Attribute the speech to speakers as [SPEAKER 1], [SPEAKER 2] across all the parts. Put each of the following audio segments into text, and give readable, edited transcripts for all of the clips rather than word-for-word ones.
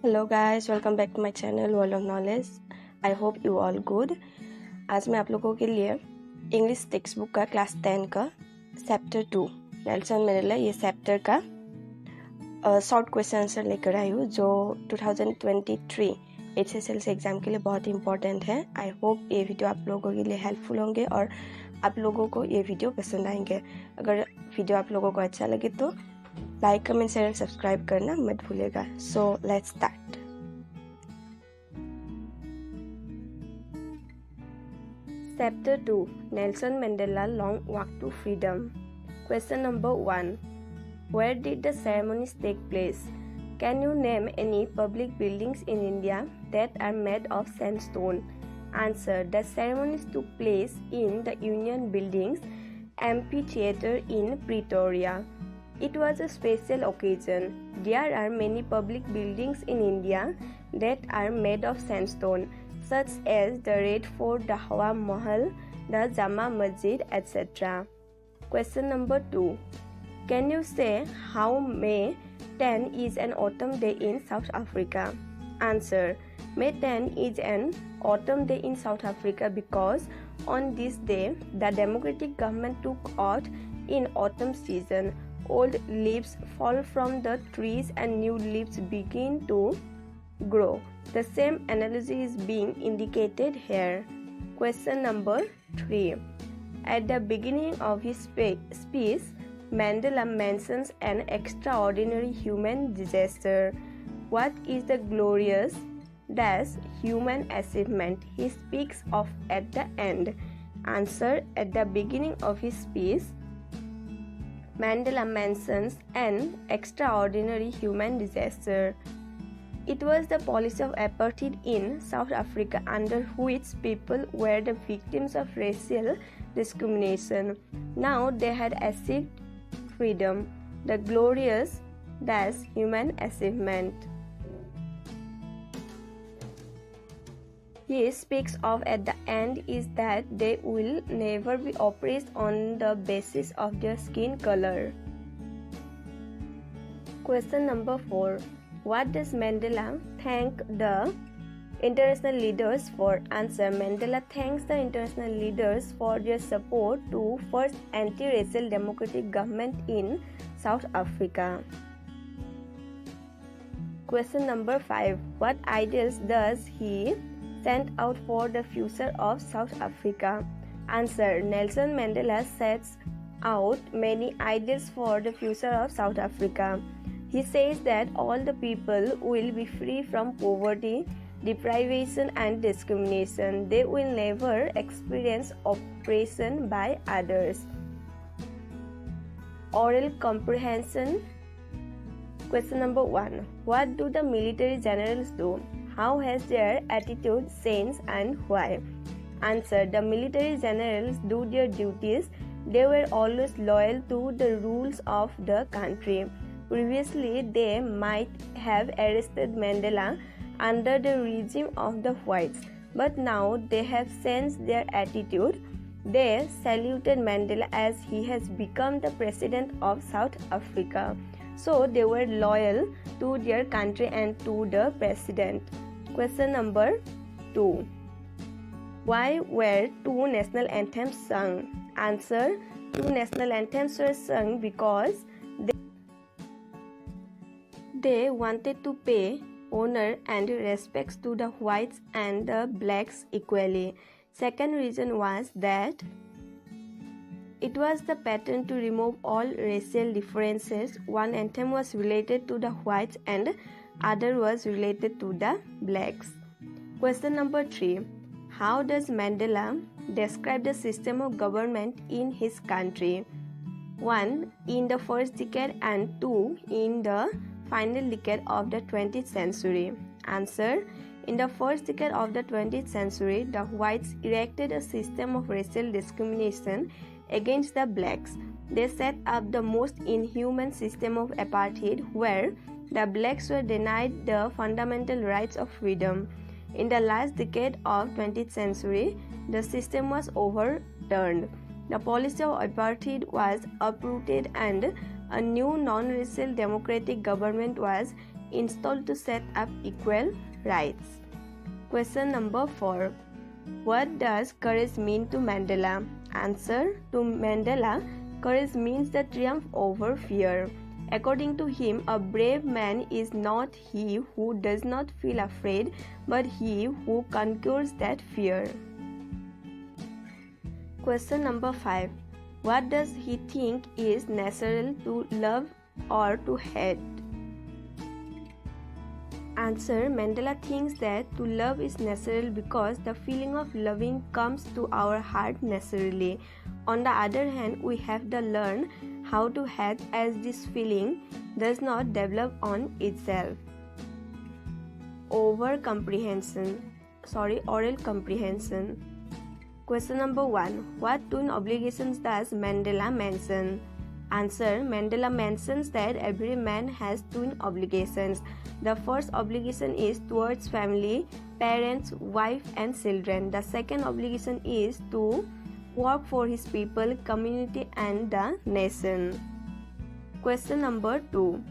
[SPEAKER 1] Hello guys, welcome back to my channel world of knowledge. I hope you all good. आज मैं आप लोगों के लिए इंग्लिश टेक्स्ट बुक का क्लास 10 का चैप्टर 2 नेल्सन मंडेला ये चैप्टर का शॉर्ट क्वेश्चन आंसर लेकर आई हूँ, जो 2023 HSLC एग्ज़ाम के लिए बहुत इंपॉर्टेंट है। आई होप ये वीडियो आप लोगों के लिए हेल्पफुल होंगे और आप लोगों को ये वीडियो पसंद आएंगे। अगर वीडियो आप लोगों को अच्छा लगे तो लाइक, कमेंट, शेयर, सब्सक्राइब करना मत भूलेगा। So let's start. Chapter 2 Nelson Mandela Long Walk to Freedom. Question number 1. Where did the ceremonies take place? Can you name any public buildings in India that are made of sandstone? Answer. The ceremonies took place in the Union Buildings Amphitheatre in Pretoria. It was a special occasion. There are many public buildings in India that are made of sandstone, such as the Red Fort, the Hawa Mahal, the Jama Masjid, etc. Question number 2. Can you say how May 10 is an autumn day in South Africa? Answer. May 10 is an autumn day in South Africa because on this day the democratic government took oath in autumn season. Old leaves fall from the trees and new leaves begin to grow. The same analogy is being indicated here. Question number 3. At the beginning of his speech, Mandela mentions an extraordinary human gesture. What is the glorious human achievement he speaks of at the end? Answer. At the beginning of his speech, Mandela mentions an extraordinary human disaster. It was the policy of apartheid in South Africa, under which people were the victims of racial discrimination. Now they had achieved freedom. The glorious human achievement he speaks of at the end is that they will never be oppressed on the basis of their skin color. Question number 4. What does Mandela thank the international leaders for? Answer. Mandela thanks the international leaders for their support to first anti-racial democratic government in South Africa. Question number 5. What ideals does he sent out for the future of South Africa? Answer. Nelson Mandela sets out many ideals for the future of South Africa. He says that all the people will be free from poverty, deprivation and discrimination. They will never experience oppression by others. Oral comprehension. Question number 1. What do the military generals do? How has their attitude changed and why? Answer. The military generals do their duties. They were always loyal to the rules of the country. Previously, they might have arrested Mandela under the regime of the whites, but now they have changed their attitude. They saluted Mandela as he has become the president of South Africa. So they were loyal to their country and to the president. Question number 2. Why were two national anthems sung? Answer. Two national anthems were sung because they wanted to pay honor and respects to the whites and the blacks equally. Second reason was that it was the pattern to remove all racial differences. One anthem was related to the whites and other was related to the blacks. Question number 3. How does Mandela describe the system of government in his country? 1. In the first decade and 2. In the final decade of the 20th century. Answer. In the first decade of the 20th century, the whites erected a system of racial discrimination against the blacks. They set up the most inhuman system of apartheid, where the blacks were denied the fundamental rights of freedom. In the last decade of 20th century, the system was overturned. The policy of apartheid was uprooted and a new non-racial democratic government was installed to set up equal rights. Question number 4. What does courage mean to Mandela? Answer. To Mandela, courage means the triumph over fear. According to him, a brave man is not he who does not feel afraid, but he who conquers that fear. Question number 5. What does he think is natural to love or to hate? Answer. Mandela thinks that to love is natural because the feeling of loving comes to our heart naturally. On the other hand, we have to learn how to hate as this feeling does not develop on itself. Oral comprehension. Question number 1. What twin obligations does Mandela mention? Answer. Mandela mentions that every man has twin obligations. The first obligation is towards family, parents, wife and children. The second obligation is to work for his people, community and the nation. Question number 2.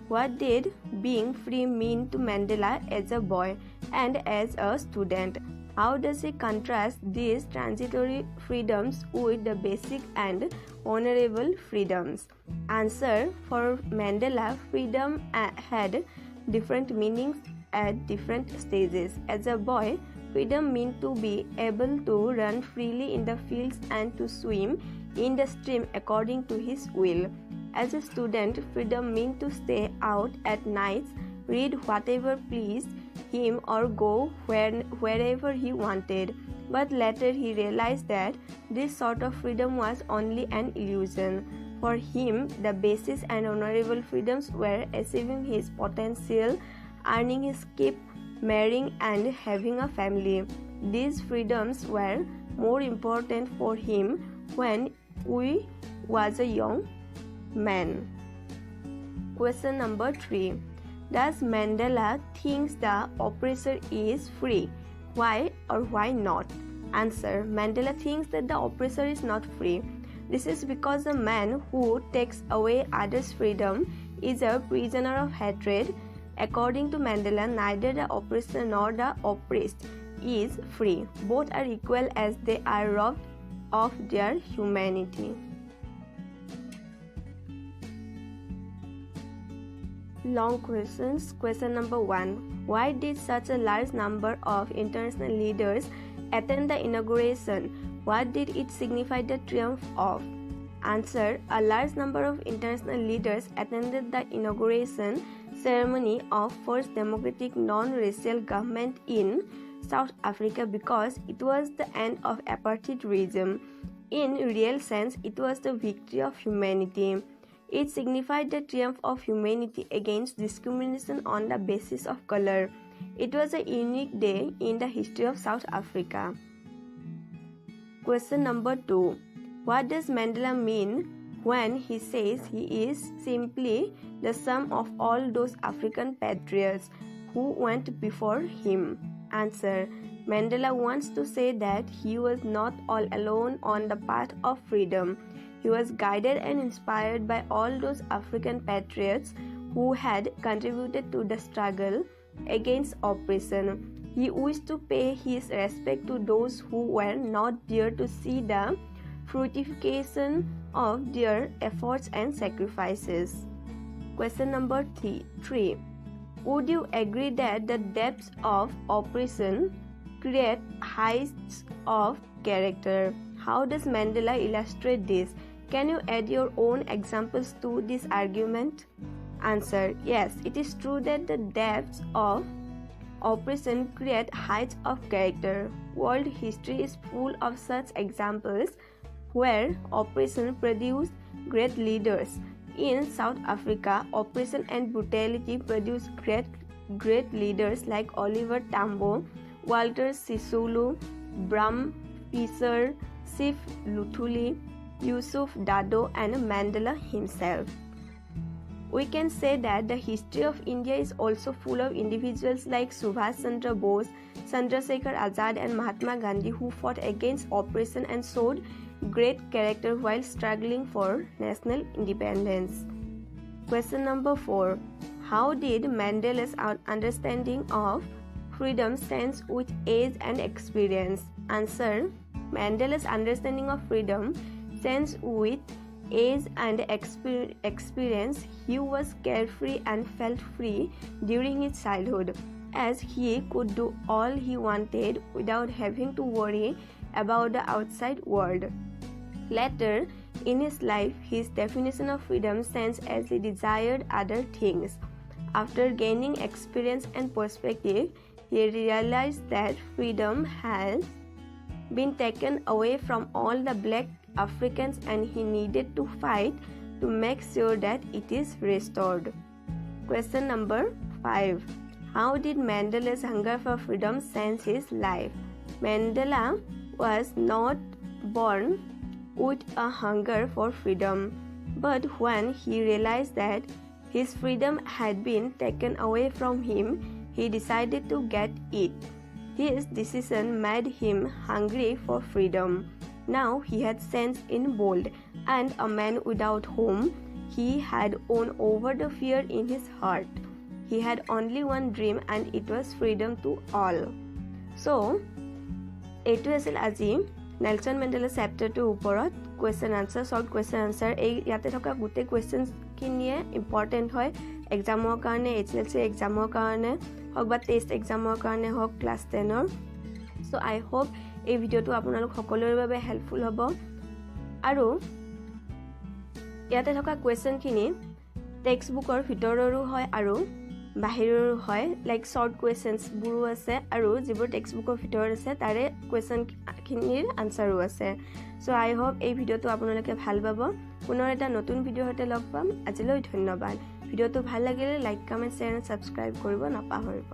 [SPEAKER 1] What did being free mean to Mandela as a boy and as a student? How does he contrast these transitory freedoms with the basic and honorable freedoms? Answer. For Mandela, freedom had different meanings at different stages. As a boy, freedom meant to be able to run freely in the fields and to swim in the stream according to his will. As a student, freedom meant to stay out at nights, read whatever pleased him or go wherever he wanted. But later he realized that this sort of freedom was only an illusion. For him, the basic and honorable freedoms were achieving his potential, earning his keep, marrying and having a family. These freedoms were more important for him when he was a young man. Question number 3. Does Mandela think the oppressor is free? Why or why not? Answer. Mandela thinks that the oppressor is not free. This is because a man who takes away others' freedom is a prisoner of hatred. According to Mandela, neither the oppressor nor the oppressed is free. Both are equal as they are robbed of their humanity. Long questions. Question number 1. Why did such a large number of international leaders attend the inauguration? What did it signify the triumph of? Answer. A large number of international leaders attended the inauguration ceremony of first democratic non-racial government in South Africa because it was the end of apartheid regime. In real sense, it was the victory of humanity. It signified the triumph of humanity against discrimination on the basis of color. It was a unique day in the history of South Africa. Question number 2. What does Mandela mean when he says he is simply the sum of all those African patriots who went before him? Answer. Mandela wants to say that he was not all alone on the path of freedom. He was guided and inspired by all those African patriots who had contributed to the struggle against oppression. He wished to pay his respect to those who were not there to see the fruitification of their efforts and sacrifices. Question number 3. Would you agree that the depths of oppression create heights of character? How does Mandela illustrate this? Can you add your own examples to this argument? Answer. Yes, it is true that the depths of oppression create heights of character. World history is full of such examples where oppression produced great leaders. In South Africa, oppression and brutality produced great leaders like Oliver Tambo, Walter Sisulu, Bram Fischer, Sif Luthuli, Yusuf Dado and Mandela himself. We can say that the history of India is also full of individuals like Subhash Chandra Bose, Chandrasekhar Azad and Mahatma Gandhi who fought against oppression and showed great character while struggling for national independence. Question number 4. How did Mendela's understanding of freedom change with age and experience? Answer. Mendela's understanding of freedom changed with age and experience. He was carefree and felt free during his childhood, as he could do all he wanted without having to worry about the outside world. Later in his life, his definition of freedom changed as he desired other things. After gaining experience and perspective, he realized that freedom has been taken away from all the black Africans and he needed to fight to make sure that it is restored. Question number 5. How did Mendela's hunger for freedom change his life? Mendela was not born with a hunger for freedom, but when he realized that his freedom had been taken away from him, he decided to get it. His decision made him hungry for freedom. Now he had sense in bold, and a man without home, he had won over the fear in his heart. He had only one dream, and it was freedom to all. So, এইটো আছিল আজি Nelson Mandela chapter 2 ওপৰত question answer short question answer এই ইয়াতে থকা গোটেই কোৱেশ্চনছ কিনিয়ে important হয় এক্সামৰ কাৰণে HSLC এক্সামৰ কাৰণে হওক বা টেষ্ট এক্সামৰ কাৰণে হওক ক্লাছ 10ৰ সো আই হোপ এই ভিডিঅ'টো আপোনালোক সকলোৰে বাবে হেল্পফুল হ'ব আৰু ইয়াতে থকা কোৱেশ্চনখিনি টেক্সট বুকৰ ভিতৰৰো হয় আৰু বাহিৰৰ হয় লাইক শৰ্ট কোৱেশ্চনছ বুৰো আছে আৰু যিবোৰ টেক্সট বুকৰ ভিতৰত আছে তাৰে কোৱেশ্চন খিনিৰ আনসাৰো আছে সো আই হোপ এই ভিডিঅ'টো আপোনালোকে ভাল পাব পুনৰ এটা নতুন ভিডিঅ' হতে লগ পাম আজিলৈ ধন্যবাদ ভিডিঅ'টো ভাল লাগিলে লাইক কমেন্ট শ্বেয়াৰ আৰু সাবস্ক্ৰাইব কৰিব নাপাহৰিব